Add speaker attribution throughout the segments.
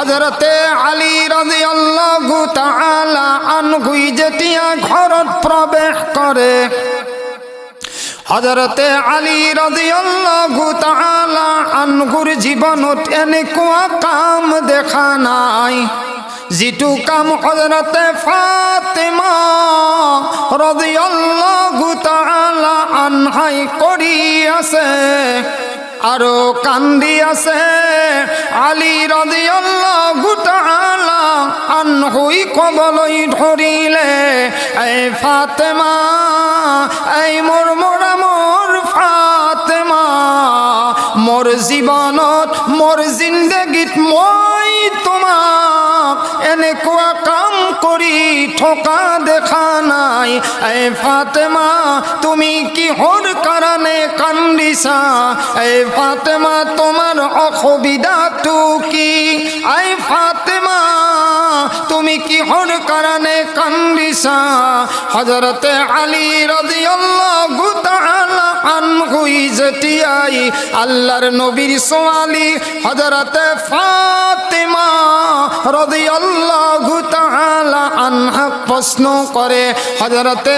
Speaker 1: হযরতে আলী রাদিয়াল্লাহু তাআলা আনহু যেতিয়া ঘৰত প্ৰৱেশ কৰে হযরতে আলী রাদিয়াল্লাহু তাআলা আনহুর জীবনত এনেকুৱা কাম দেখা নাই जिटु काम हजरते फातिमा रादियाल्लाहु ताआला आनहाई करि आछे आरो कान्दी आछे आली रादियाल्लाहु ताआला आनहुई कबलै धरिले ए फातिमा ए मोर मोरा मोर फातिमा मोर जीवनत मोर जिंदगीत মই তোমাক এনেকুৱা কাম কৰি ঠকা দেখা নাই এ ফাতেমা তুমি কিহৰ কাৰণে কান্দিছা এ ফাতেমা তোমাৰ অসুবিধাটো কি এ ফাতেমা তুমি কিহৰ কাৰণে কান্দিছা হযরতে আলী রাদিয়াল্লাহু তাআলা আনহু যেতিয়াই আল্লাহর নবীর সোয়ালি হযরতে ফাতিমা রাদিয়াল্লাহু তাআলা আনহা প্রশ্ন করে হযরতে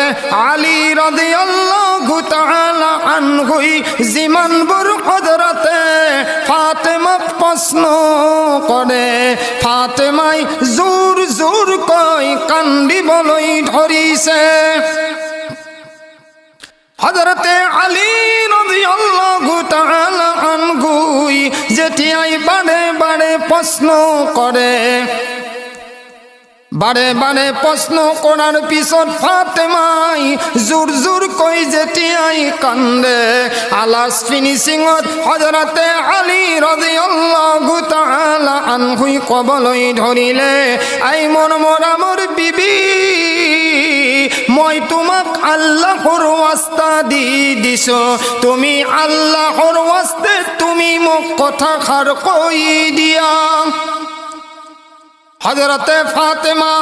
Speaker 1: আলী রাদিয়াল্লাহু তাআলা আনহু জিমানবুর হযরতে ফাতিমা প্রশ্ন করে ফাতিমাই জোর জোর কই কান্দিবলৈ ধৰিছে হযরতে আলী রাদিয়াল্লাহু তাআলা আনহু যেতিয়াই বারে বারে প্রশ্ন করে বারে বারে প্রশ্ন করার পিছত ফাতেমাই জোর জোর কই যেতিয়াই কান্দে আলাস ফিনিশিংত হযরতে আলী রাদিয়াল্লাহু তাআলা আনহু কবলৈ ধৰিলে আই মোৰ মোৰা মোৰ বিবি মই তোমাক আল্লাহর ওয়াস্তা দি দিছো তুমি আল্লাহর ওয়াস্তে তুমি মোক কথাখাৰ কই দিয়া হযরতে ফাতেমা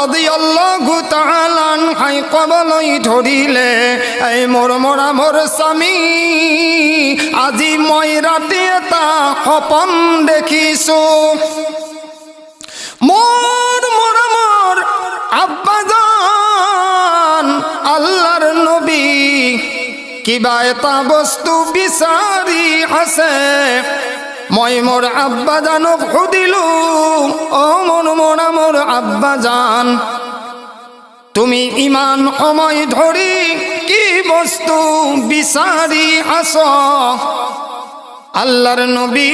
Speaker 1: রাদিয়াল্লাহু তাআলা আনহা কবলৈ ধৰিলে এই মোর মোরা মোর স্বামী আজি মই ৰাতি এটা সপন দেখিছো মোর মোরা মোর আব্বাজান আল্লাহর নবী কিবা এটা বস্তু বিচাৰি আছে মই মোর আব্বাজানক সুধিলো ও মন মোরা মোর আব্বাজান তুমি ইমান সময় ধৰি কি বস্তু বিচাৰি আছো আল্লাহর নবী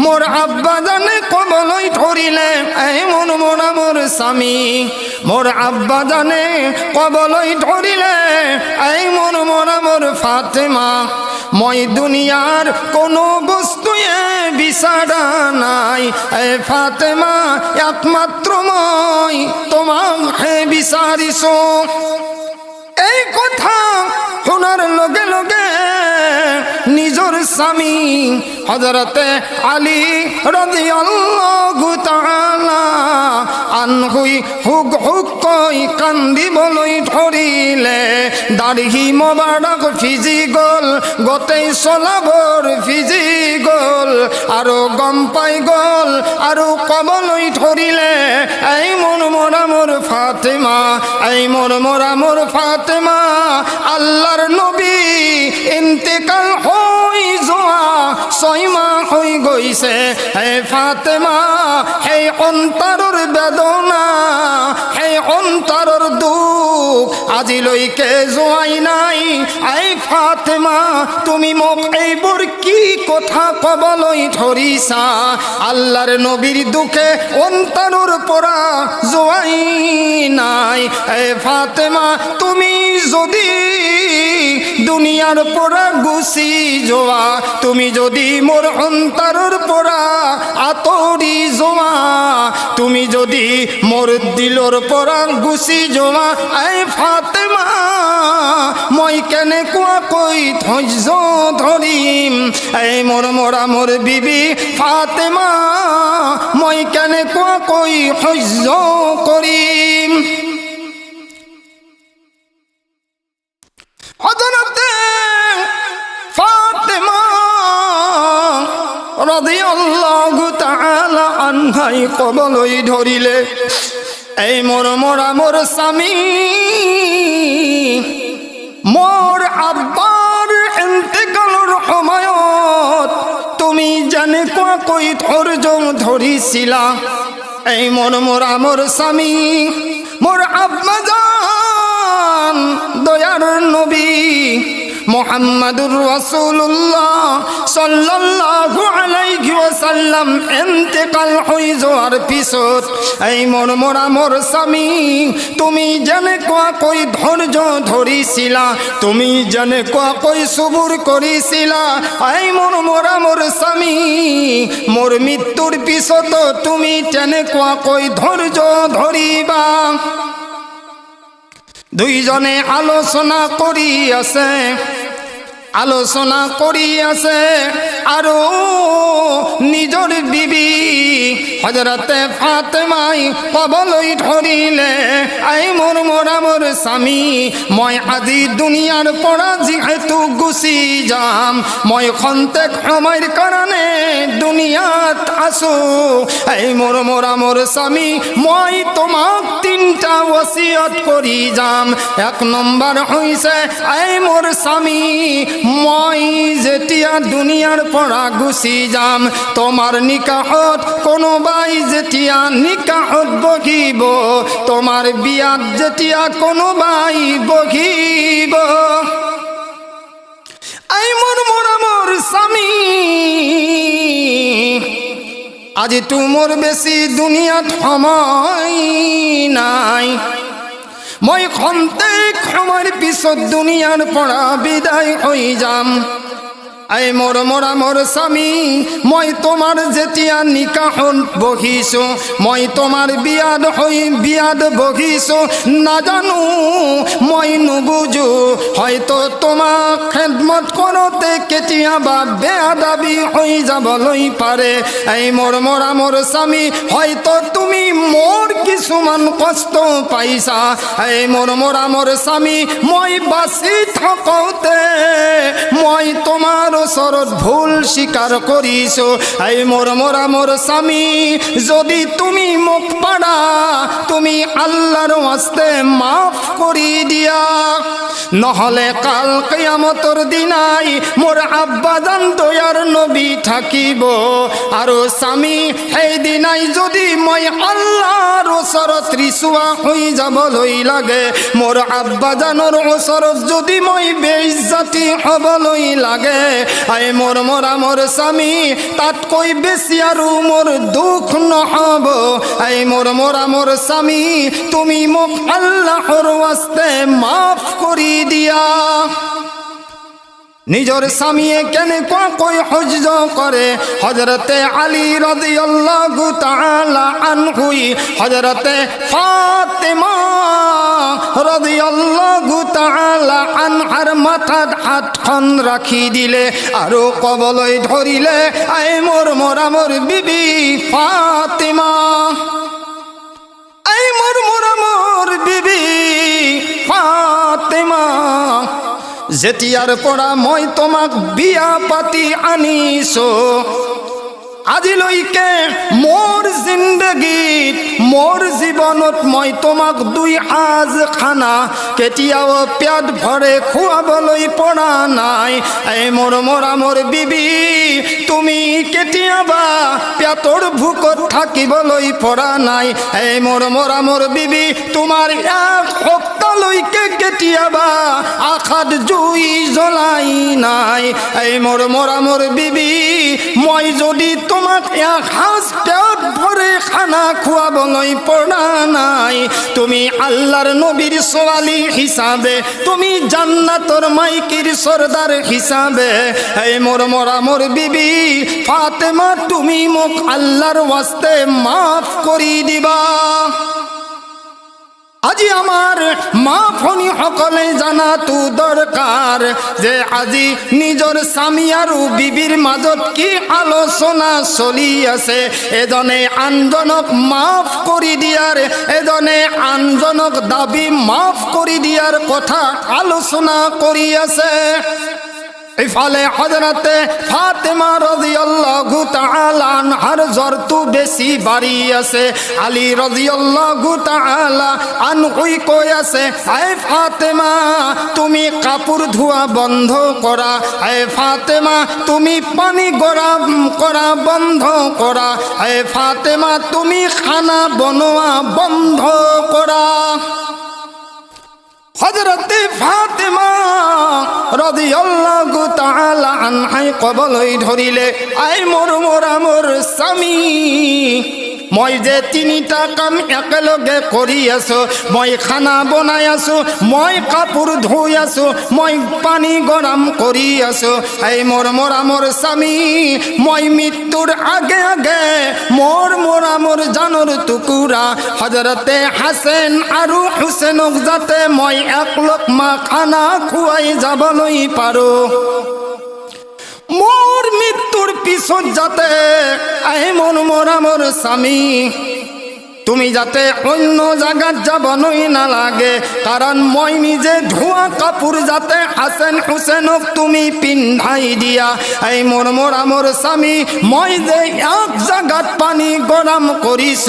Speaker 1: মোর আব্বাজানে কবলৈ ধৰিলে এই মন মোরা মোর স্বামী মোর আব্বাজানে কবলৈ ধৰিলে এই মন মোরা মোর ফাতেমা মই দুনিয়ার কোনো বস্তুয়ে বিছাৰা নাই এ ফাতেমা একমাত্র মই তোমাকে বিচাৰিছো এই কথা শোনার লগে লগে নিজর স্বামী হযরতে আলী রাদিয়াল্লাহু তাআলা আনহু হুক হুক কই কান্দিবলৈ ধৰিলে দাড়ি মোবাৰক ভিজি গল গোটেই চলাবৰ ভিজি গল আৰু গম পাই গল আৰু কবলৈ ধৰিলে এই মোৰ মোৰা মোর ফাতেমা এই মোর মোরা মোর ফাতেমা আল্লাহর নবী ইন্তেকাল হৈ যোৱা 6 মাহ হৈ গৈছে হে ফাতেমা হে অন্তৰৰ বেদনা হে অন্তৰৰ দুখ আজিলৈকে যোৱাই নাই এই ফাতেমা তুমি মোক এইবোৰ কি কথা কবলৈ ধৰিছা আল্লাহর নবীর দুখে অন্তৰৰ পৰা যোৱাই নাই এ ফাতেমা তুমি যদি দুনিয়ার পৰা গুচি যোৱা তুমি যদি মোর অন্তৰৰ পৰা আঁতৰি যোৱা তুমি যদি মোর দিলৰ পৰা গুচি যোৱা এই ফাতেমা মই কেনেকুৱা কৈ ধৈৰ্য ধৰিম এই মোর মোরা মোর বিবি ফাতেমা মই কেনেকুৱা কৈ সহ্য কৰিম হযরতে ফাতেমা রাদিয়াল্লাহু তাআলা তাআলা আনহাই কবলই ধরিলে। এই মোর স্বামী মোর আব্বার ইন্তেকালের সময়ত তুমি জানে কই ধৈর্য ধরিছিলা। এই মোর স্বামী মোর আব্বা জান দয়ার নবী মুহাম্মাদুর রাসূলুল্লাহ সাল্লাল্লাহু আলাইহি ওয়াসাল্লাম ইন্তেকাল হই যাওয়ার পিছত এই মোর স্বামী তুমি জানে কই ধৈর্য ধরিছিলা, তুমি জানে কই সবুর করিছিলা। এই মোর স্বামী মোর মৃত্যুর পিছত তুমি জানে কই ধৈর্য ধরিবা। দুইজনে আলোচনা করি আছে আরো নিজর বিবি হযরতে ফাতেমাই কবলই ধরিলে। আই মোর স্বামী মই আজি দুনিয়ার পরা যেহেতু গুছি যাম, মই খন্তেক সময়ের কারণে দুনিয়াত আসো। এই মোর স্বামী মই তোমাক তিনটা ওসিয়ত করি যাম। এক নম্বর হইছে এই মোর স্বামী মই যেতিয়া দুনিয়ার পরা গুছি যাম তোমার নিকাহত কোনোবাই যেতিয়া নিকাহত বহিব, তোমার বিয়াত যেতিয়া কোনোবাই বহিব। এই মোর স্বামী আজি তোমার বেশি দুনিয়াত সময় নাই, মই খন্তেক সময়ের পিছত দুনিয়ার পরা বিদায় হই যাম। এই মোর স্বামী মই তোমার যেতিয়া নিকাহত বহিছো, মই তোমার বিয়াদ বহিছো না জানো, মই নুবুঝো হয়তো তোমাক খেদমত করতে কেতিয়াবা বেয়াদাবি হই যাবলৈ পাৰে। এই মোর স্বামী হয়তো তুমি মোর কিছুমান কষ্ট পাইছা। এই মোর স্বামী মই বাঁচি থাকোতে মই তোমার ওচৰত ভুল স্বীকাৰ কৰিছো। এই মোর স্বামী যদি তুমি মোক পাৰা তুমি আল্লাহর ওয়াস্তে মাফ কৰি দিয়া, নহলে কাল কিয়ামতৰ দিনাই মোর আব্বাজান দয়ার নবী থাকিব। আৰু স্বামী সেই দিনাই যদি মই আল্লাহর ওচৰত ৰিচুৱা হৈ যাবলৈ লাগে, মোর আব্বাজানৰ ওচৰত যদি মই বেইজ্জতি হবলৈ লাগে, এই মোর স্বামী তাতকৈ বেছি আৰু মোর দুখ নহব। এই মোর স্বামী তুমি মোক আল্লাহর ওয়াস্তে মাফ কৰি দিয়া। নিজর স্বামীয়ে কেনে কই হজ্জ করে হযরতে আলী রাদিয়াল্লাহু তাআলা আনহু, হযরতে ফাতেমা রাদিয়াল্লাহু তাআলা আনহার মাথাত হাতখন রাখি দিলে আৰু কবলৈ ধৰিলে I more Bibi Fatema. I মোর বিবি ফাতেমা যেতিয়াৰ পৰা মই তোমাক বিয়া পাতি আনিছো, আজিলৈকে মোর জিন্দগীত মোর জীবনত মই তোমাক দুই সাজ খানা কেতিয়াও পেট ভরে খুৱাবলৈ পৰা নাই। এই মোর বিবি তুমি কেতিয়াবা পেটৰ ভোকত থাকিবলৈ পৰা নাই। এই মোর বিবি তোমাৰ এক সপ্তাহলৈকে কেতিয়াবা আখাত জুই জ্বলাই নাই। এই মোর বিবি মই যদি তোমাক এক সাজ পেট ভরে খানা খুৱাবলৈ পৰা নাই, তুমি আল্লাহর নবীর ছোৱালী হিসাবে, তুমি জান্নাতৰ মাইকির সর্দার হিসাবে, এই মোর বিবি ফাতেমা তুমি মোক আল্লাহর ওয়াস্তে মাফ কৰি দিবা। আজি আমার মা ফনি সকলে জানাতো দরকার যে আজি নিজর স্বামী আৰু বিবির মাজত কি আলোচনা চলি আছে। এজনে আনজনক মাফ কৰি দিয়ার, এজনে আনজনক দাবি মাফ কৰি দিয়ার কথা আলোচনা কৰি আছে। ইফালে হযরতে ফাতেমা রাদিয়াল্লাহু তাআলা আনহার জ্বর তো বেশি বাড়ি আছে। আলী রাদিয়াল্লাহু তাআলা আনহুই কই আছে, হে ফাতেমা তুমি কাপড় ধোয়া বন্ধ করা, হে ফাতেমা তুমি পানি গরম করা বন্ধ করা, হে ফাতেমা তুমি খানা বনোয়া বন্ধ করা। হযরতে ফাতেমা রাদিয়াল্লাহু তাআলা আনহাই কবলই ধরিলে, আই মোর স্বামী মই যে তিনিটা কাম একেলগে কৰি আছো, মই খানা বনাই আছো, মই কাপড় ধুই আছো, মই পানি গরম কৰি আছো। এই মোর স্বামী মই মৃত্যুর আগে আগে মোর জানৰ টুকুৰা হযরতে হাসেন আৰু হুসেনক যাতে মই এক লোকমা খানা খুৱাই যাবলৈ পাৰো। মোর মৃত্যুর পিছত যাতে মোর স্বামী তুমি যাতে অন্য জায়গাত যাব না লাগে, কারণ মই নিজে ধোয়া কাপড় যাতে হাসেন হুসেনক তুমি পিন্ধাই দিয়া। এই মোর স্বামী মই যে এক জায়গাত পানি গরম করিছ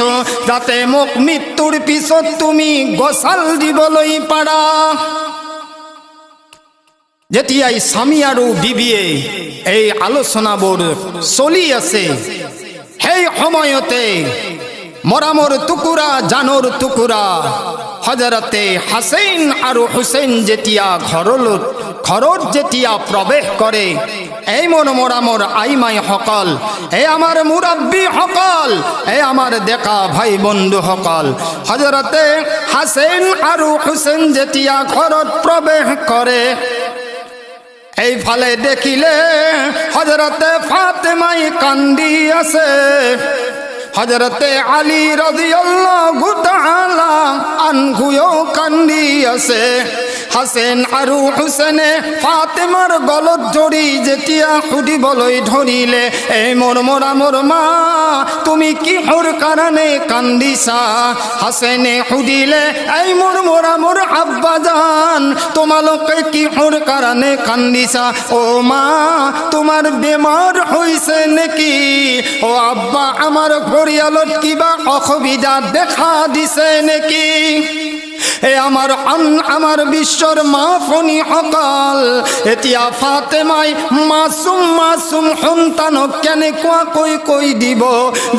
Speaker 1: যাতে মোক মৃত্যুর পিছত তুমি গোসাল দিবলৈ পাৰা। যেতিয়াই স্বামী আৰু বিবিয়ে এই আলোচনাবোৰ চলি আছে, সেই সময়তে মৰামৰ টুকুৰা জানৰ টুকুৰা হযরতে হাসেন আৰু হুসেন যেতিয়া ঘৰত যেতিয়া প্ৰৱেশ কৰে, এই মোৰ আইমাই সকল, এই আমাৰ মুৰব্বী সকল, এই আমাৰ ডেকা ভাই বন্ধু সকল, হযরতে হাসেন আৰু হুসেন যেতিয়া ঘৰত প্ৰৱেশ কৰে, এইফালে দেখিলে হযরতে ফাতেমাই কান্দি আছে, হযরতে আলী রাদিয়াল্লাহু তাআলা আনহুও কান্দি আছে। হাসেন আৰু হুসেনে ফাতেমার গলত ধৰি যেতিয়া সুধিবলৈ ধৰিলে, এই মোৰ মা তুমি কিহৰ কাৰণে কান্দিছা? হাসেনে সুধিলে, এই মোৰ আব্বাজান তোমালোকে কিহৰ কাৰণে কান্দিছা? ও মা তোমাৰ বেমাৰ হৈছে নেকি? ও আব্বা আমাৰ পৰিয়ালত কিবা অসুবিধা দেখা দিছে নেকি? এ আমার বিশ্বর মা ফনি সকল, এতিয়া ফাতেমাই মাসুম সন্তানক কেনেকুৱা কৈ দিব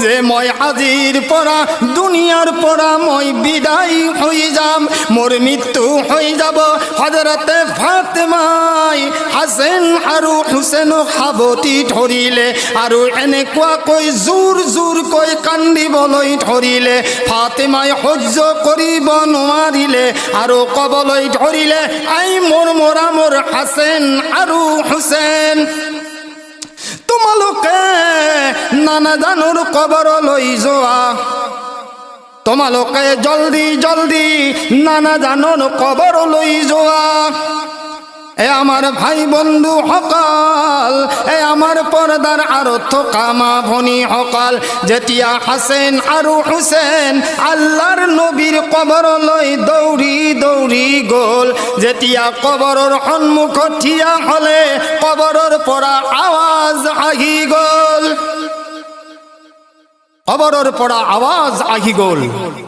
Speaker 1: যে মই আজিৰ পৰা দুনিয়াৰ পৰা মই বিদায় হৈ যাম, মোৰ মৃত্যু হৈ যাব। হযরতে ফাতেমাই হাসেন আৰু হুসেনক সাৱটি ধৰিলে আৰু এনেকুৱাকৈ জোৰ কৈ কান্দিবলৈ ধৰিলে। ফাতেমাই সহ্য কৰিব নোৱাৰিলে আৰু কবলৈ ধৰিলে, আই মোৰ হাসেন আৰু হুসেন তোমালোকে নানা জানুৰ কবৰলৈ যোৱা, তোমালোকে জলদি নানা জানুৰ কবৰলৈ যোৱা। এ আমার ভাই বন্ধু সকল, এ আমার পর্দার আরো থকা মা ভনী সকল, যেতিয়া হাসেন আৰু হুসেন আল্লাহর নবীর কবরলৈ দৌৰি গ'ল, যেতিয়া কবৰৰ সন্মুখত থিয়া হলে কবৰৰ পৰা আৱাজ আহি গ'ল, কবৰৰ পৰা আৱাজ আহি গ'ল,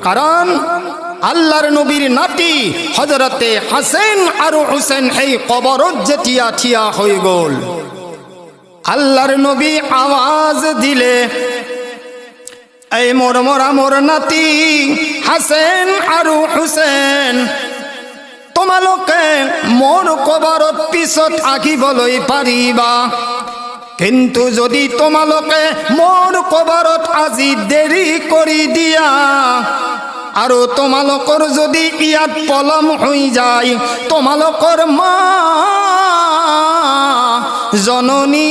Speaker 1: কারণ আল্লাহর নবীর নাতি হযরতে হাসেন আৰু হুসেন এই কবরত যেতিয়া থিয়া হয়ে গ'ল, আল্লাহর নবী আওয়াজ দিলে, এই মোর নাতি হাসেন আৰু হুসেন তোমালোকে মোর কবরত পিছত আহিবলৈ পাৰিবা, কিন্তু যদি তোমালোকে মোর কবরত আজি দেরি কৰি দিয়া আৰু তোমালোকৰ যদি ইয়াত পলম হৈ যায়, তোমালোকৰ মা জননী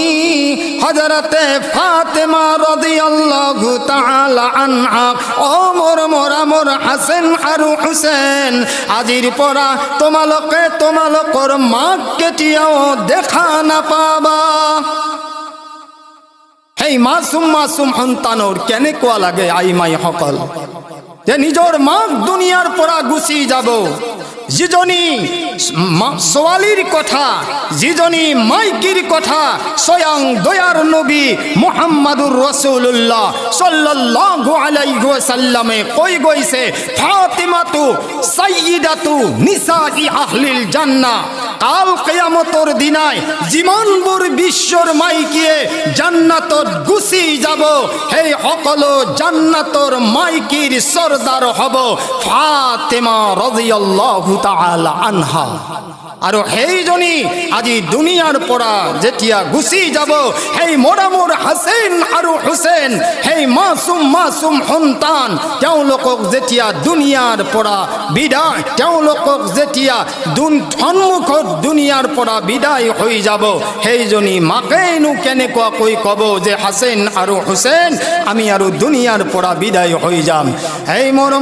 Speaker 1: হযরতে ফাতেমা রাদিয়াল্লাহু তাআলা আনহা, ও মোর হাসেন আৰু হুসেন আজিৰ পৰা তোমালোকৰ মাক কেতিয়াও দেখা নাপাবা। এই মাসুম সন্তানৰ কেনেকুৱা লাগে আইমাই সকল, যে নিজৰ মাক দুনিয়াৰ পৰা গুচি যাব, যিজনী সোয়ালির কথা, যিজনী মাইকির কথা স্বয়ং দয়ার নবী মুহাম্মাদুর রাসূলুল্লাহ সাল্লাল্লাহু আলাইহি ওয়াসাল্লামে কই গইছে ফাতিমাতু সাইয়্যিদাতু নিসাই আহলিল জান্নাহ। কাল কিয়ামতের দিনায় জীবনভর বিশ্বর মাইকিয়ে জান্নাতত গুছি যাব, সেই সকল জান্নাতর মাইকির সরদার হব ফাতিমা রাদিয়াল্লাহু তাআলা আনহা। আর সেইজনী আজি দুনিয়ার পৰা যেতিয়া গুচি যাব, সেই মোৰামোৰ হাছেন আৰু হুছেইন, সেই মাছুম মাছুম সন্তান, তেওঁলোকক যেতিয়া দুনিয়াৰ পৰা বিদায়, তেওঁলোকক যেতিয়া সন্মুখত দুনিয়াৰ পৰা বিদায় হৈ যাব, সেইজনী মাকেইনো কেনেকুৱাকৈ ক'ব যে হাছেন আৰু হুছেইন আমি আৰু দুনিয়াৰ পৰা বিদায় হৈ যাম। সেই মোৰ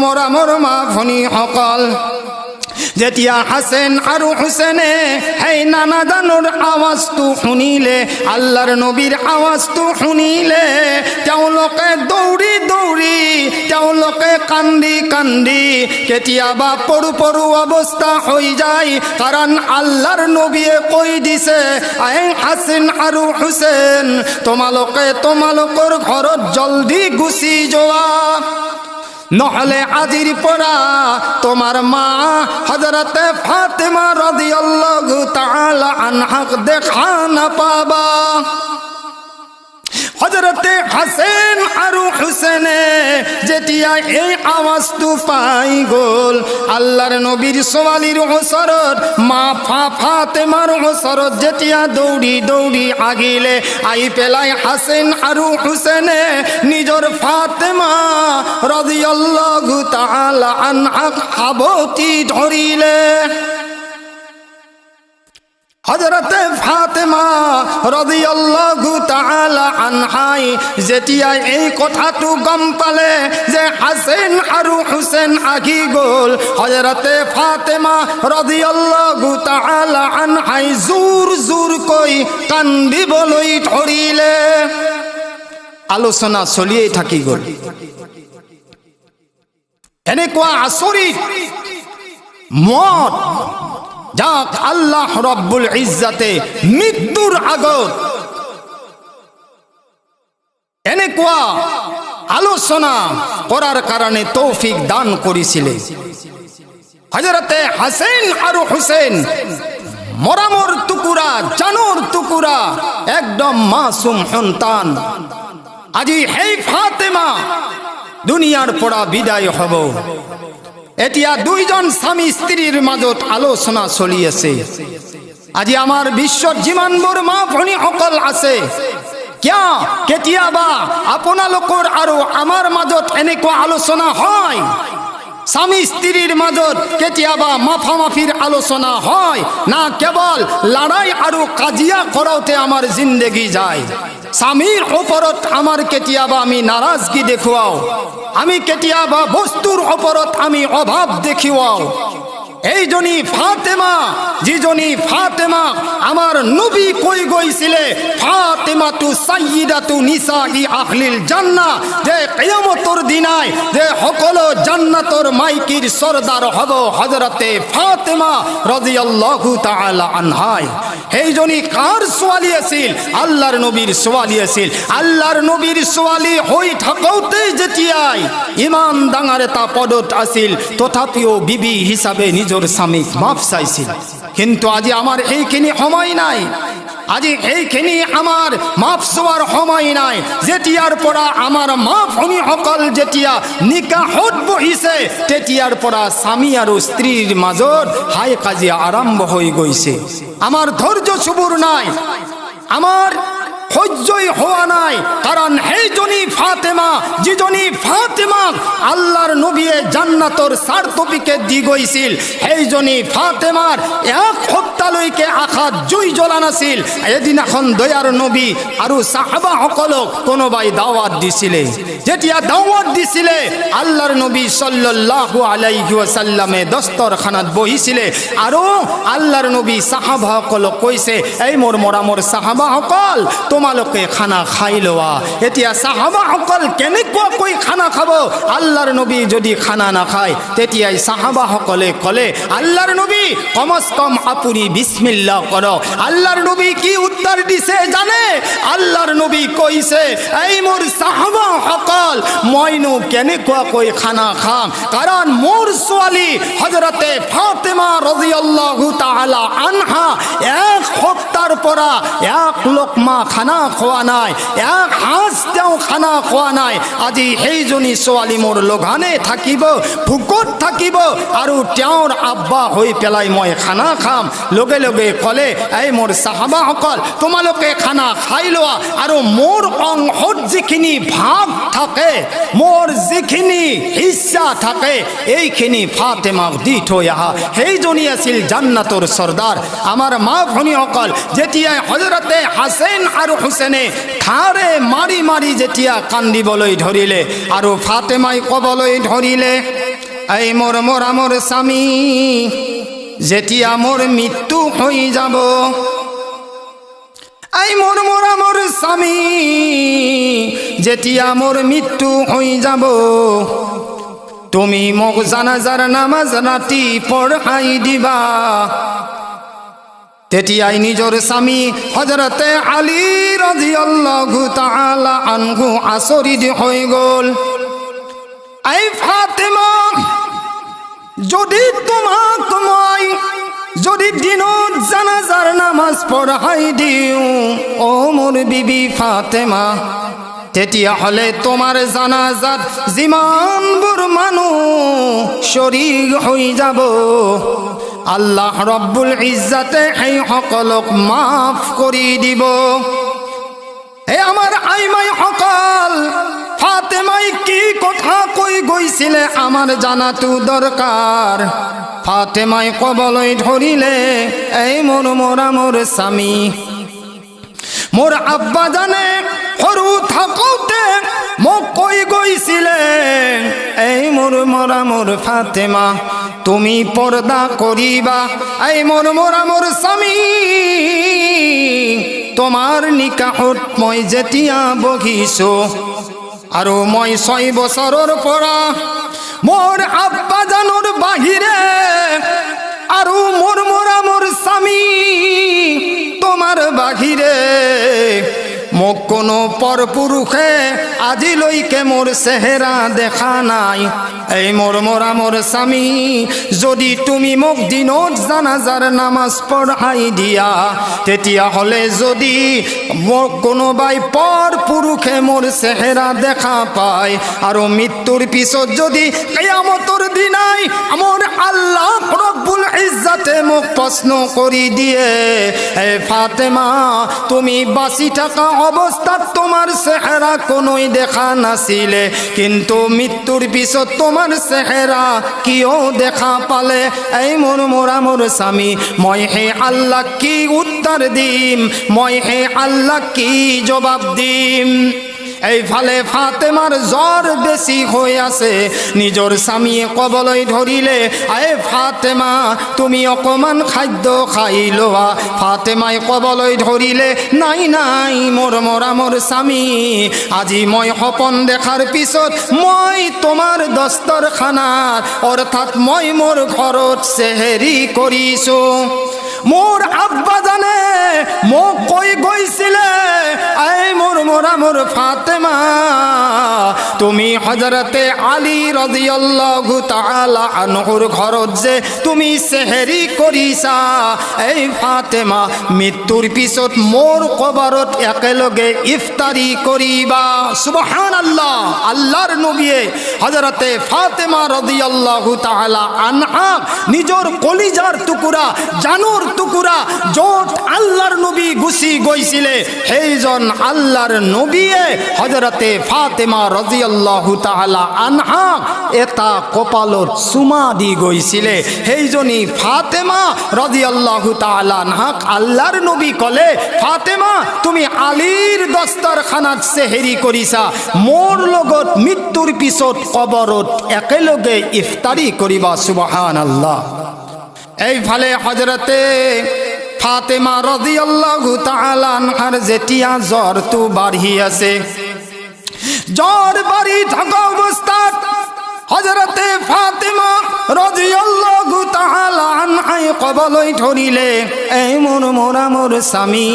Speaker 1: মা ভনীসকল, যেতিয়া হাছেন আৰু হুছেইনে সেই নানা জানৰ আৱাজটো শুনিলে, আল্লাহৰ নবীৰ আৱাজটো শুনিলে, তেওঁলোকে দৌৰি দৌৰি, তেওঁলোকে কান্দি কান্দি কেতিয়াবা পৰু পৰু অৱস্থা হৈ যায়। কাৰণ আল্লাহৰ নবীয়ে কৈ দিছে, এই হাছেন আৰু হুছেইন তোমালোকে তোমালোকৰ ঘৰত জলদি গুচি যোৱা, নহলে আজিৰ পৰা তোমার মা হযরতে ফাতিমা রাদিয়াল্লাহু তাআলা আনহাক দেখা নাপাবা। হযরতে হাছেন আৰু হুছেইনে যেতিয়া এই আৱাজটো পাই গ'ল, আল্লাহৰ নবীৰ ছোৱালীৰ ওচৰত মা ফাতিমাৰ ওচৰত যেতিয়া দৌৰি দৌৰি আগিলে, আহি পেলাই হাছেন আৰু হুছেইনে নিজৰ ফাতিমা ৰাদিয়াল্লাহু তাআলা আনহাক সাৱটি ধৰিলে। হযরতে ফাতিমা রাদিয়াল্লাহু তাআলা আনহাই যেতিয়া এই কথাটো গম পালে যে হাছেন আৰু হুছেইন আহি গ'ল, হযরতে ফাতিমা রাদিয়াল্লাহু তাআলা আনহাই জোৰ জোৰকৈ কান্দিবলৈ ধৰিলে। আলোচনা চলিয়েই থাকি গ'ল। এনেকুৱা আচৰিত মত যাক আল্লাহ রব্বুল ইজ্জাতে মৃত্যুর আগত এনেকুৱা আলোচনা করার কারণে তৌফিক দান করেছিলেন। হযরতে হাছেন আর হুছেইন মরামর টুকুরা, জানোর টুকুরা, একদম মাসুম সন্তান। আজি সেই ফাতিমা দুনিয়ার পৰা বিদায় হব। এতিয়া দুইজন স্বামী স্ত্রীর মাজত আলোচনা চলি আছে। আজি আমার বিশ্বত যিমানবোৰ মা ভনীসকল আছে, কিয় কেতিয়াবা আপোনালোকৰ আৰু আমাৰ মাজত এনেকুৱা আলোচনা হয়? স্বামী স্ত্রীর মাজত কেতিয়াবা মাফামাফির আলোচনা হয় না? কেবল লড়াই আৰু কাজিয়া কৰাওতে আমার জিন্দগি যায়। স্বামীর ওপৰত আমার কেতিয়াবা আমি নারাজগি দেখুৱাও, আমি কেতিয়াবা বস্তুর ওপৰত আমি অভাব দেখুৱাও। এইজনী ফাতিমা, যিজনী ফাতিমা আমার নবী কৈ গৈছিলে ফাতিমাতু সাইয়্যিদাতু নিসাই আহলিল জান্নাহ, যে কিয়ামতের দিনাই যে সকলো জান্নাতৰ মাইকির সরদার হব হযরতে ফাতিমা রাদিয়াল্লাহু তাআলা আনহাই। এইজনী কার ছোৱালী আছিল? আল্লাহর নবীর ছোৱালী আছিল। আল্লাহর নবীর ছোৱালী হৈ থাকোঁতে যেতিয়াই ইমান ডাঙৰ এটা পদত আছিল, তথাপিও বিবি হিচাপে নিজৰ স্বামীক মাফ চাইছিল। কিন্তু আজি আমার এইখিনি সময় নাই, আজি এইখিনি আমার মাফ চোৱাৰ সময় নাই। যেতিয়াৰ পৰা আমাৰ মা ভনীসকল যেতিয়া নিকাহত বহিছে, তেতিয়াৰ পৰা স্বামী আৰু স্ত্ৰীৰ মাজত হাই কাজিয়া আৰম্ভ হৈ গৈছে। আমার ধৈৰ্য চুবুৰ নাই, আমার সহ্যই হওয়া নাই। কারণ সেইজনী ফাতিমা, যিজনী ফাতিমাক আল্লাহর নবীয়ে জান্নাতৰ সার্টিফিকেট দি গৈছিল, সেইজনী ফাতিমাৰ এক সপ্তাহলৈকে আশাত জুই জ্বলা নাছিল। এদিনাখন দয়াৰ নবী আৰু সাহাবাসকলক কোনোবাই দাওয়াত দিছিলে। যেতিয়া দাওয়াত দিছিলে, আল্লাহৰ নবী সাল্লাল্লাহু আলাইহি ওয়াসাল্লামে দস্তৰখানাত বহিছিলে আৰু আল্লাহৰ নবী সাহাবাসকলক কৈছে, এই মোৰ মৰামৰ সাহাবাসকল, তোমালোকে খানা খাই লোৱা। এতিয়া সাহাবাসকল কেনেকুৱাকৈ খানা খাব? আল্লাহর নবী যদি খানা না খায় তেতিয়াই সাহাবা সকলে কলে আল্লাহর নবী কমস কম আপুনি বিসমিল্লাহ করো। আল্লাহর নবী কি উত্তর দিছে জানে? আল্লাহর নবী কইছে এই মোর সাহাবা সকল মইনো কেনেকুৱা কৈ খানা খাম, কারণ মোর ছোৱালী হযরতে ফাতেমা রাদিয়াল্লাহু তাআলা আনহা এক সপ্তাহৰ পৰা এক লোকমা খানা খোৱা নাই, এক সাঁজ তেওঁ খানা খোৱা নাই। আজি সেইজনী ছোৱালী মোৰ লঘানে থাকিব, ভোকত থাকিব আৰু তেওঁৰ আব্বা হৈ পেলাই মই খানা খাম। লগে লগে ক'লে এই মোৰ সাহাবাসকল তোমালোকে খানা খাই লোৱা আৰু মোৰ অংশত যিখিনি ভাগ থাকে, মোৰ যিখিনি হিস্সা থাকে এইখিনি ফাতেমাক দি থৈ আহা। সেইজনী আছিল জান্নাতৰ সৰ্দাৰ। আমাৰ মা ভনীসকল যেতিয়াই হযৰতে হাছেন আৰু হুছেইনে ঠাৰে মাৰি মাৰি যেতিয়া কান্দিবলৈ ধৰিলে আৰু ফাতেমাই ক'বলৈ ধৰিলে এই মোৰ স্বামী যেতিয়া মোৰ মৃত্যু হৈ যাব, এই মোৰ স্বামী যেতিয়া মোৰ মৃত্যু হৈ যাব, তুমি মোক জানাজাৰ নামাজ ৰাতি পঢ়াই দিবা। তেতিয়াই নিজৰ স্বামী হযৰতে আলী ৰাদিয়াল্লাহু তাআলা আনহু আচৰিত হৈ গ'ল। এই ফাতেমা, যদি তোমাক মই যদি দিনত জানাজাৰ নামাজ পঢ়াই দিওঁ ও মোৰ বিবি ফাতেমা, তেতিয়াহ'লে তোমাৰ জানাজাত যিমানবোৰ মানুহ শৰীক হৈ যাব আল্লাহ ৰব্বুল ইজ্জতে সেই সকলক মাফ কৰি দিব। এই আমাৰ আইমাই সকল ফাতেমাই কি কথা কৈ গৈছিলে আমাৰ জানাটো দৰকাৰ। ফাতেমাই ক'বলৈ ধৰিলে এই মোৰ স্বামী, মোৰ আব্বা জানে সৰু থাকোঁতে মোক কৈ গৈছিলে এই মোৰ ফাতেমা তুমি পৰ্দা কৰিবা। এই মোৰ স্বামী, তোমাৰ নিকাহত মই যেতিয়া বহিছো আৰু মই 6 বছৰৰ পৰা মোৰ আব্বা জানৰ বাহিৰে আৰু মোৰ স্বামী তোমাৰ বাহিৰে মোক কোনো পৰপুৰুষে আজিলৈকে মোৰ চেহেৰা দেখা নাই। এই মোৰ স্বামী, যদি তুমি মোক দিনত জানাজাৰ নামাজ পঢ়াই দিয়া তেতিয়াহ'লে যদি মোক কোনোবাই পৰপুৰুষে মোৰ চেহেৰা দেখা পায় আৰু মৃত্যুৰ পিছত যদি কিয়ামতৰ দিনাই মোৰ আল্লাহ ৰব্বুল ইজ্জতে মোক প্ৰশ্ন কৰি দিয়ে এই ফাতেমা তুমি বাঁচি থকা অৱস্থাত তোমাৰ চেহেৰা কোনোই দেখা নাছিলে, কিন্তু মৃত্যুৰ পিছত তোমাৰ চেহেৰা কিয় দেখা পালে? এই মোৰ স্বামী, মই হে আল্লাহ কি উত্তৰ দিম, মই হে আল্লাহ কি জবাব দিম? এইফালে ফাতেমাৰ জ্বৰ বেছি হৈ আছে। নিজৰ স্বামীয়ে ক'বলৈ ধৰিলে এই ফাতেমা তুমি অকণমান খাদ্য খাই লোৱা। ফাতেমাই ক'বলৈ ধৰিলে নাই মোৰ স্বামী, আজি মই সপোন দেখাৰ পিছত মই তোমাৰ দস্তৰখানাত অৰ্থাৎ মই মোৰ ঘৰত চেহেৰি কৰিছোঁ। মোৰ আব্বা জানে মোক কৈ গৈছিলে এই মোৰ ফাতেমা তুমি হযরতে আলী রাদিয়াল্লাহু তাআলা আনহুর ঘৰত যে তুমি সেহরি কৰিছা, এই ফাতেমা মৃত্যুৰ পিছত মোৰ কবৰত একেলগে ইফতারি কৰিবা। সুবহানাল্লাহ। আল্লাহর নবীয়ে হযরতে ফাতেমা রাদিয়াল্লাহু তাআলা আনহা নিজৰ কলিজাৰ টুকুৰা জানুৰ টুকুৰা য'ত আল্লাহর নবী গুচি গৈছিলে সেইজন আল্লাহর নবীয়ে হযরতে ফাতেমা রাদিয়াল্লাহু তাআলা আনহা এটা কপালত চুমা দি গৈছিলে। সেইজনী ফাতেমা রাদিয়াল্লাহু তাআলা আনহাক আল্লাহর নবী কলে, ফাতেমা তুমি আলীৰ দস্তৰখানাত সেহৰি কৰিছা, মোৰ লগত মৃত্যুৰ পিছত কবৰত একেলগে ইফতারি কৰিবা। সুবহানাল্লাহ। এইফালে হযরতে ফাতেমা রাদিয়াল্লাহু তাআলা আনহার যেতিয়া জ্বৰটো বাঢ়ি আছে, জ্বর বাড়ি থাকা অবস্থায় হযরতে ফাতেমা রাদিয়াল্লাহু তাআলা আনহাই কবলই ধরিলে এই মোর স্বামী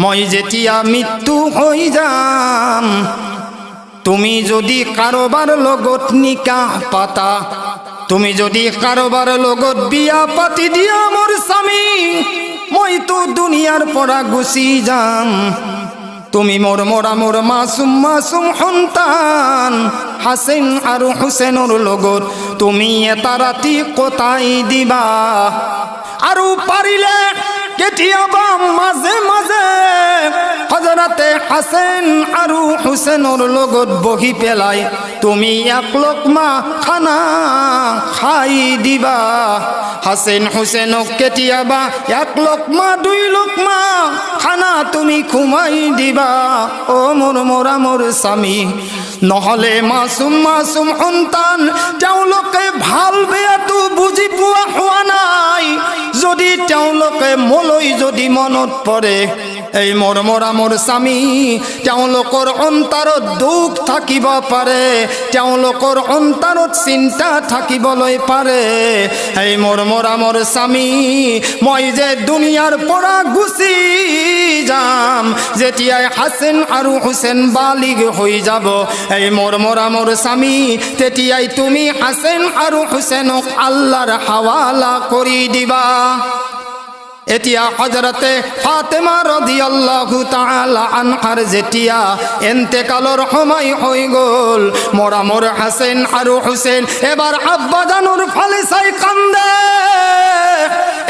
Speaker 1: মই যেতিয়া মৃত্যু হৈ যাম, তুমি যদি কাৰোবাৰ লগত নিকাহ পাতা, তুমি যদি কাৰোবাৰ লগত বিয়া পাতি দিয়া মোৰ স্বামী, মইতো দুনিয়াৰ পৰা গুচি যাম। তুমি মোৰ মাসুম সন্তান হাসেন আৰু হুসেনৰ লগত তুমি এটা ৰাতি কটাই দিবা। আৰু পাৰিলে কেতিয়াবা মাজে মাজে হযরতে হাসেন আৰু হুসেনৰ লগত বহি পেলাই তুমি এক লোকমা খানা খাই দিবা। হাসেন হুসেনক কেতিয়াবা এক লোকমা দুই লোকমা খানা তুমি খুমাই দিবা। ও মোৰ স্বামী, নহলে মাসুম সন্তান তেওঁলোকে ভাল বেয়াটো বুজি পোৱা হোৱা নাই। যদি তেওঁলোকে মোলৈ যদি মনত পৰে এই মোৰ স্বামী, তেওঁলোকৰ অন্তৰত দুখ থাকিব পাৰে, তেওঁলোকৰ অন্তৰত চিন্তা থাকিবলৈ পাৰে। এই মোৰ স্বামী, মই যে দুনিয়াৰ পৰা গুচি যাম, যেতিয়াই হাসেন আৰু হুসেন বালিগ হৈ যাব, এই মোৰ স্বামী, তেতিয়াই তুমি হাসেন আৰু হুসেনক আল্লাহৰ হাৱালা কৰি দিবা। এতিয়া হযরতে ফাতেমা রাদিয়াল্লাহু তাআলা আনহার যেতিয়া ইন্তেকালৰ সময় হৈ গল, মোর হাসেন আৰু হুসেন এবার আব্বা জানুর ফালে চাই কান্দে,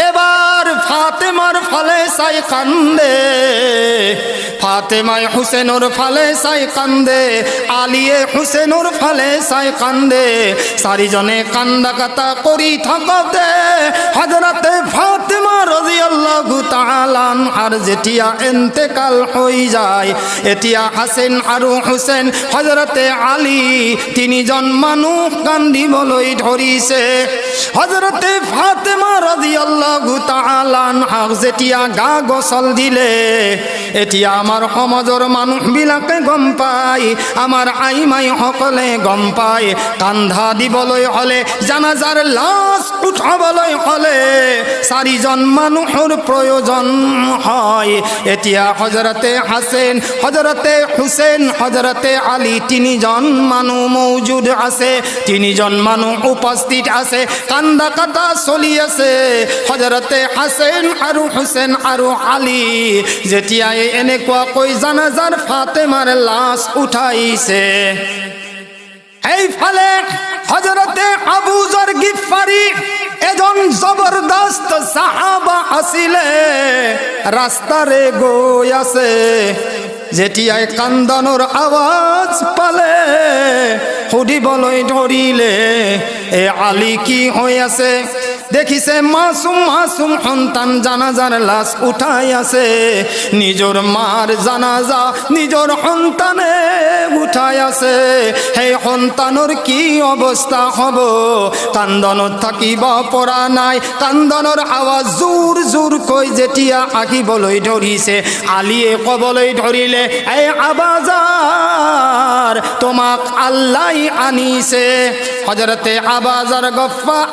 Speaker 1: এবার ফাতেমার ফালে চাই কান্দে। ফাতেমায় হুসেনের ফালে চাই কান্দে, আলিয়ে হুসেনের ফালে চাই কান্দে। চারিজনে কান্দা কাটা কৰি থাকতে হযরতে ফাতেমা রাদিয়াল্লাহু তাআলা আনহার যেতিয়া ইন্তেকাল হৈ যায়, এতিয়া হাসেন আৰু হুসেন হযরতে আলী তিনিজন মানুহ কান্দিবলৈ ধৰিছে। হযরতে ফাতেমা রাদিয়াল্লাহু তাআলা আনহাক যেতিয়া গা গছল দিলে, এতিয়া আমাৰ সমাজৰ মানুহবিলাকে গম পায়, আমাৰ আইমাই সকলে গম পায়, কান্ধা দিবলৈ হলে, জানাজাৰ লাশ উঠাবলৈ হলে চাৰিজন মানুহৰ প্ৰয়োজন হয়। এতিয়া হযরতে হাসেন, হযরতে হুসেন, হযরতে আলী তিনিজন মানুহ মৌজুদ আছে, তিনিজন মানুহ উপস্থিত আছে, কান্দা কাটা চলি আছে। হযরতে হাসেন আৰু হুসেন আৰু আলী যেতিয়াই এনেকুৱাকৈ জানাজাৰ ফাতেমাৰ লাশ উঠাইছে, এইফালে হযরতে আবু যর গিফাৰী এজন জবৰদস্ত সাহাবা আছিলে, ৰাস্তাৰে গৈ আছে। যেতিয়াই কান্দনৰ আৱাজ পালে সুধিবলৈ ধৰিলে, এ আলী কি হৈ আছে? দেখিছে মাসুম সন্তান জানাজার লাশ উঠাই আছে, নিজর মার জানাজা নিজর সন্তানে উঠাই আছে। সেই সন্তানৰ কি অৱস্থা হব? কান্দনত থাকিব পৰা নাই, কান্দনৰ আৱাজ জোৰ জোৰকৈ যেতিয়া আহিবলৈ ধৰিছে, আলীয়ে ক'বলৈ ধৰিলে, এই আবাজাৰ, তোমাক আল্লাহ আনিছে। হযরতে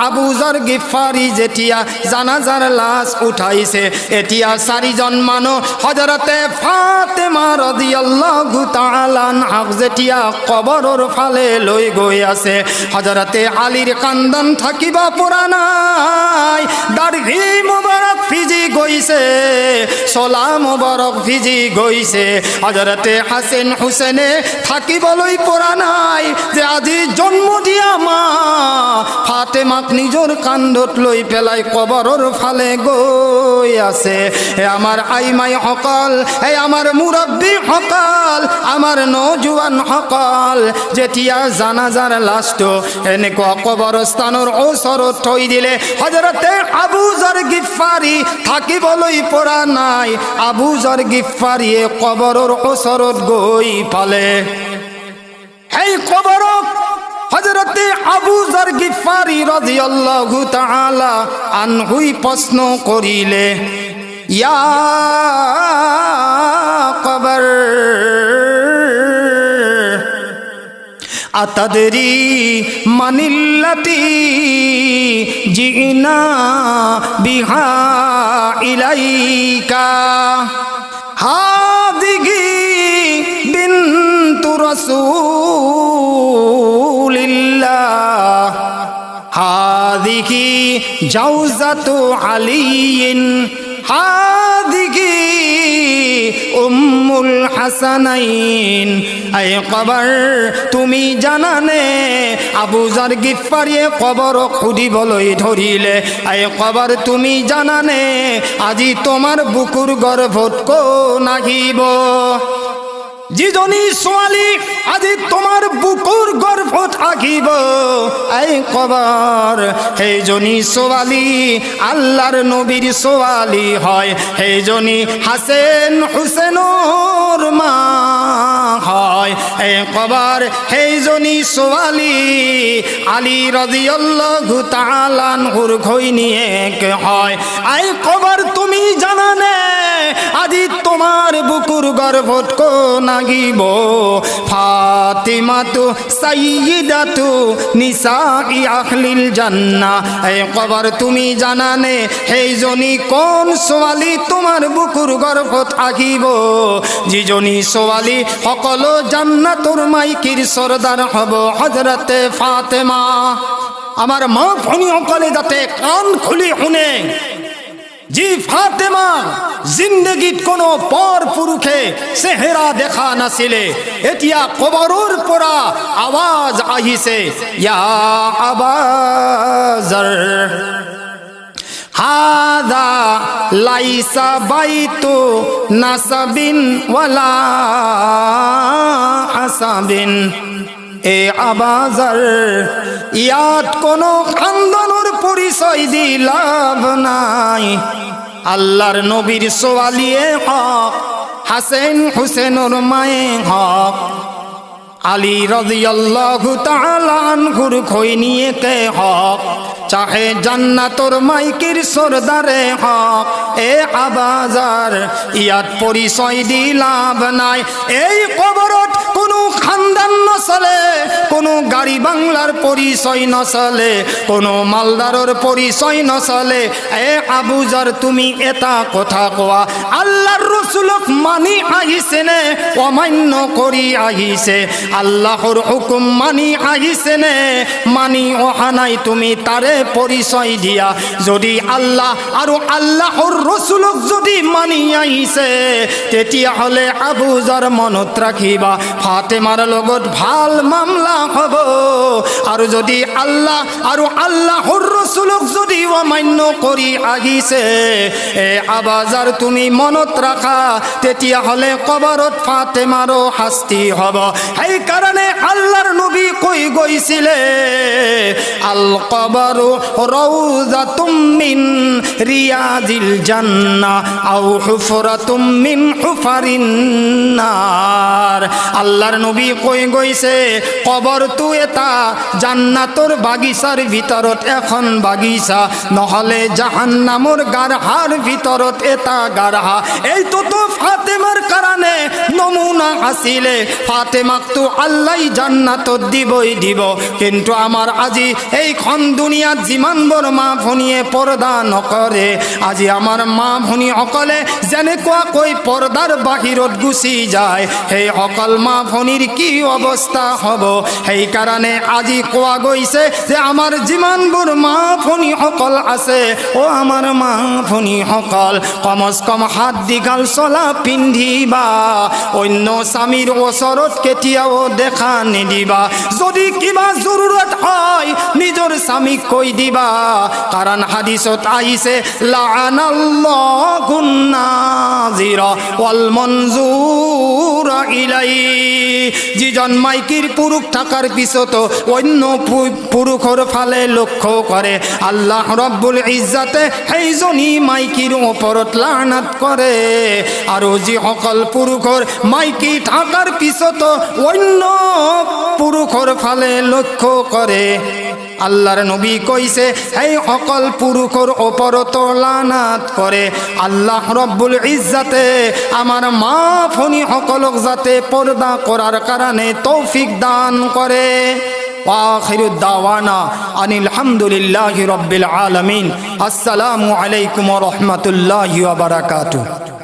Speaker 1: আবু যর গিফাৰী যেতিয়া জানাজাৰ লাশ উঠাইছে, এতিয়া চাৰিজন মানুহ হযরতে ফাতেমা রাদিয়াল্লাহু তাআলা আনহাক যেতিয়া কবৰৰ ফালে লৈ গৈ আছে, হযরতে আলীৰ কান্দন থাকিব পৰা নাই, দাঢ়ি মুবাৰক ভিজি গৈছে, চলা মুবাৰক ভিজি গৈছে। হযরতে হাসেন হুসেনে থাকিবলৈ পৰা নাই যে আজি জন্ম দিয়া মা ফাতেমাক নিজৰ কান্ধত লৈ পেলাই কবৰৰ ফালে গৈ আছে। হে আমাৰ আইমাই সকল, হে আমাৰ মুৰব্বী সকল, আমাৰ নজুৱান সকল, যেতিয়া জানাজাৰ লাশটো এনেকুৱা কবৰস্থানৰ ওচৰত থৈ দিলে, হযরতে আবু যর গিফাৰী থাকিবলৈ পৰা নাই, আবু যর গিফাৰীয়ে কবৰৰ ওচৰত গৈ পালে। সেই কবৰক হযরতে আবু যর গিফাৰী রাদিয়াল্লাহু তাআলা আনহুই প্রশ্ন করিলে, ইয়া কবর আতাদরি মানিল্লাতি জিনা বিহা ইলাইকা হাদিহি বিনতু রাসূলিল্লাহ হাদিহি জাওজাতু আলিয়িন হাদিহি উম্মুল হাসানাইন। এই কবর তুমি জানানে আবু যার গিফারিয়ে কবর খুদিবলৈ ধৰিলে। এই কবর তুমি জানানে আজি তোমার বুকুর গর্ভত কোন আহিব। যিজনী ছোৱালী আজি তোমাৰ বুকুৰ গৰ্ভত আহিব এই কবৰ, সেইজনী ছোৱালী আল্লাহৰ নবীৰ ছোৱালী হয়। সেইজনী হাছেন হুছেইনৰ মা হয়। এই কবৰ সেইজনী ছোৱালী আলী ৰাদিয়াল্লাহু তাআলা আনহুৰ ঘৈণীয়েক হয়। এই কবৰ তুমি জানানে আজি তোমার বুকুর গর্ভত কোন আহিব? ফাতিমাতু সাইয়্যিদাতু নিসাই আহলিল জান্নাহ। এই কবর তুমি জানানে সেইজনী কোন ছোৱালী তোমার বুকুর গর্ভত আহিব? যিজনী ছোৱালী সকলো জান্নাতৰ মাইকীৰ সরদার হব, হযরতে ফাতেমা। আমার মা ভনীসকলে যাতে কাণ খুলি শুনে, জি ফাতেমা জিন্দগীত কোনো পর পুৰুষে চেহেৰা দেখা নাছিলে। এতিয়া কবৰৰ পৰা আৱাজ আহিছে, ইয়া আবাজাৰ হাদা লাইসা বাইতু নাসাবিন ওয়ালা হাসাবিন। এ আবাজার ইয়াত কোনো খানদানৰ পৰিচয় দি লাভ নাই। আল্লাহর নবীর ছোৱালীয়ে হক, হাছেন হুছেইনৰ মায়ে হক, আলী রাদিয়াল্লাহু তাআলা আনহুর ঘৈণীয়েকে হক, চাহে জান্নাতৰ মাইকীৰ সরদারে হক। এ আবাজার ইয়াত পৰিচয় দি লাভ নাই। এই কবরত কোনো খানদান নচলে, কোনো গাড়ি বাংলার পৰিচয় নচলে, কোনো মালদাৰৰ পৰিচয় নচলে। এ আবুজার তুমি এটা কথা কোৱা, আল্লাহর রসুলক মানি আহিছে নে অমান্য কৰি আহিছে? আল্লাহর হুকুম মানি আহিছে নে মানি অহা নাই? তুমি তারে পরিচয় দিয়া। যদি আল্লাহ আৰু আল্লাহর রসুলক যদি মানি আহিছে তেতিয়াহ'লে আবুজার মনত ৰাখিবা ফাতেমাৰ লগত ভাল মামলা হ'ব। আৰু যদি আল্লাহ আৰু আল্লাহর রসুলক যদি অমান্য কৰি আহিছে এ আবাজার তুমি মনত ৰাখা, তেতিয়াহ'লে কবৰত ফাতেমাৰো শাস্তি হ'ব। সেই কাৰণে আল্লাহর নবী কৈ গৈছিলে, আল কবরু রাউযাতুম মিন রিয়াদিল জান্নাহ আও হুফরাতুম মিন হুফারিন নার। আল্লাহর নবী কৈ গৈছে কবৰটো এটা জান্নাতৰ বাগিচাৰ ভিতৰত এখন বাগিচা, নহলে জাহান্নামৰ গাৰহাৰ ভিতৰত এটা গাৰহা। এইটোতো ফাতেমাৰ কাৰণে নমুনা আছিলে। ফাতেমাক তো আল্লাহ জান্নাতত দিবই দিব, কিন্তু আমার আজি এইখন দুনিয়াত যিমানবোৰ মা ভনীয়ে পৰ্দা নকৰে, আজি আমাৰ মা ভনীসকলে যেনেকুৱাকৈ পৰ্দাৰ বাহিৰত গুচি যায়, সেই সকল মা ভনীৰ কি অৱস্থা হ'ব? সেইকাৰণে আজি কোৱা গৈছে যে আমাৰ যিমানবোৰ মা ভনীসকল আছে, ও আমাৰ মা ভনীসকল, কমচ কম হাত দীঘল চলা পিন্ধিবা, অন্য স্বামীৰ ওচৰত কেতিয়াও দেখা নিদিবা। যদি কিবা জৰুৰত হয় নিজৰ স্বামীক কৈ দিবা, কাৰণ হাদিছত আহিছে লাআনাল্লাহুন নাযিৰা ওয়াল মনজুৰা ইলাই। যিজন মাইকীৰ পুৰুষ থাকাৰ পিছতো অন্য পুৰুষৰ ফালে লক্ষ্য কৰে, আল্লাহ ৰব্বুল ইজ্জতে সেইজনী মাইকীৰ ওপৰত লানত কৰে। আৰু যিসকল পুৰুষৰ মাইকী থাকাৰ পিছতো অন্য পুৰুষৰ ফালে লক্ষ্য কৰে, আল্লাহর নবী কইছে এই সকল পুরুষর ওপর তো লানাত করে আল্লাহ রব্বুল ইজ্জাতে আমার মা ফনি সকলক যাতে পর্দা করার কারণে তৌফিক দান করে। আখিরু দাওয়ানা আনিল হামদুলিল্লাহি রাব্বিল আলামিন। আসসালামু আলাইকুম ওয়া রাহমাতুল্লাহি ওয়া বারাকাতুহু।